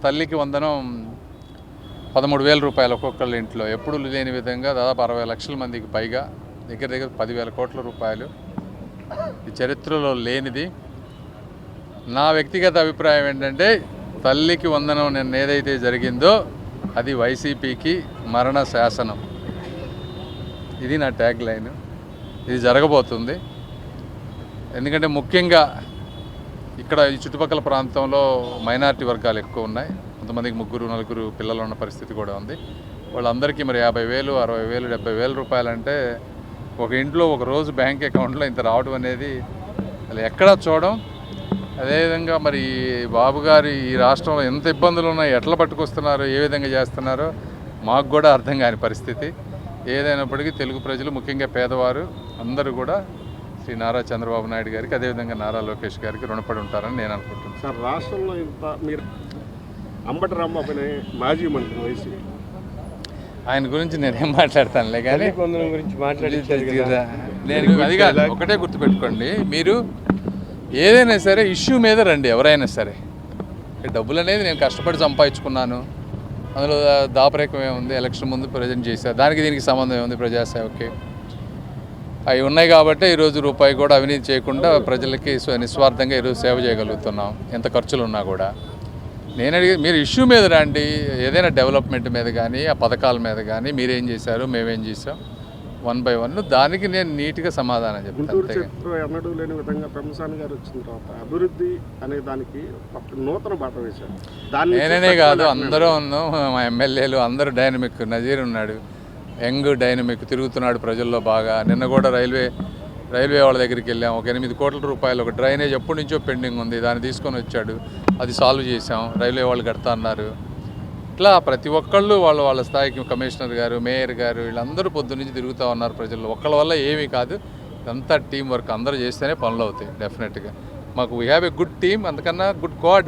తల్లికి వందనం 13,000 రూపాయలు ఒక్కొక్కళ్ళ ఇంట్లో ఎప్పుడు లేని విధంగా దాదాపు 60 లక్షల మందికి పైగా దగ్గర 10,000 కోట్ల రూపాయలు ఈ చరిత్రలో లేనిది. నా వ్యక్తిగత అభిప్రాయం ఏంటంటే తల్లికి వందనం నిన్న ఏదైతే జరిగిందో అది వైసీపీకి మరణ శాసనం. ఇది నా ట్యాగ్ లైన్. ఇది జరగబోతుంది. ఎందుకంటే ముఖ్యంగా ఇక్కడ ఈ చుట్టుపక్కల ప్రాంతంలో మైనారిటీ వర్గాలు ఎక్కువ ఉన్నాయి. కొంతమందికి 3-4 పిల్లలు ఉన్న పరిస్థితి కూడా ఉంది. వాళ్ళందరికీ మరి 50,000, 60,000, 70,000 రూపాయలు అంటే ఒక ఇంట్లో ఒక రోజు బ్యాంక్ అకౌంట్లో ఇంత రావడం అనేది అసలు ఎక్కడా చూడడం. అదేవిధంగా మరి బాబు గారు ఈ రాష్ట్రంలో ఎంత ఇబ్బందులు ఉన్నాయి, ఎట్లా పట్టుకొస్తున్నారో, ఏ విధంగా చేస్తున్నారో మాకు కూడా అర్థం కాని పరిస్థితి. ఏదైనప్పటికీ తెలుగు ప్రజలు ముఖ్యంగా పేదవారు అందరూ కూడా శ్రీ నారా చంద్రబాబు నాయుడు గారికి అదేవిధంగా నారా లోకేష్ గారికి రుణపడి ఉంటారని నేను అనుకుంటున్నాను. సార్, రాష్ట్రంలో ఇంత మీరు అంబటి రాంబాబు అనే మాజీ మంత్రి వయసు ఆయన గురించి నేనేం మాట్లాడతానులే కానీ గురించి మాట్లాడి నేను అది కాదు, ఒకటే గుర్తుపెట్టుకోండి. మీరు ఏదైనా సరే ఇష్యూ మీద రండి. ఎవరైనా సరే డబ్బులు అనేది నేను కష్టపడి సంపాదించుకున్నాను, అందులో దాపరేకం ఏముంది, ఎలక్షన్ ముందు ప్రజెంట్ చేశారు, దానికి దీనికి సంబంధం ఏముంది, ప్రజాసేవకి అవి ఉన్నాయి కాబట్టి ఈరోజు రూపాయి కూడా అవినీతి చేయకుండా ప్రజలకి నిస్వార్థంగా ఈరోజు సేవ చేయగలుగుతున్నాం, ఎంత ఖర్చులు ఉన్నా కూడా. నేను అడిగి మీరు ఇష్యూ మీద రండి. ఏదైనా డెవలప్మెంట్ మీద కానీ ఆ పథకాల మీద కానీ మీరేం చేశారు, మేమేం చేసాం, 1 by 1 దానికి నేను నీట్గా సమాధానం చెప్తాను. ఎన్నడూ లేని విధంగా పెమ్మసాని గారు వచ్చిన తర్వాత అభివృద్ధి అనే దానికి నూతన బాట వేశారు. నేనే కాదు, అందరూ ఉన్నాం, మా ఎమ్మెల్యేలు అందరూ డైనమిక్. నజీర్ ఉన్నాడు, యంగ్ డైనమిక్, తిరుగుతున్నాడు ప్రజల్లో బాగా. నిన్న కూడా రైల్వే వాళ్ళ దగ్గరికి వెళ్ళాం. ఒక 8 కోట్ల రూపాయలు ఒక డ్రైనేజ్ ఎప్పటి నుంచో పెండింగ్ ఉంది, దాన్ని తీసుకొని వచ్చాడు, అది సాల్వ్ చేసాం. రైల్వే వాళ్ళు కడతా అన్నారు. ఇట్లా ప్రతి ఒక్కళ్ళు వాళ్ళ స్థాయికి కమిషనర్ గారు, మేయర్ గారు వీళ్ళందరూ పొద్దున్నుంచి తిరుగుతూ ఉన్నారు ప్రజల్లో. ఒక్కళ్ళ వల్ల ఏమీ కాదు, ఇదంతా టీం వర్క్. అందరూ చేస్తేనే పనులు అవుతాయి డెఫినెట్గా. మాకు we have a good team, అందుకన్నా గుడ్ కోఆర్డినేషన్.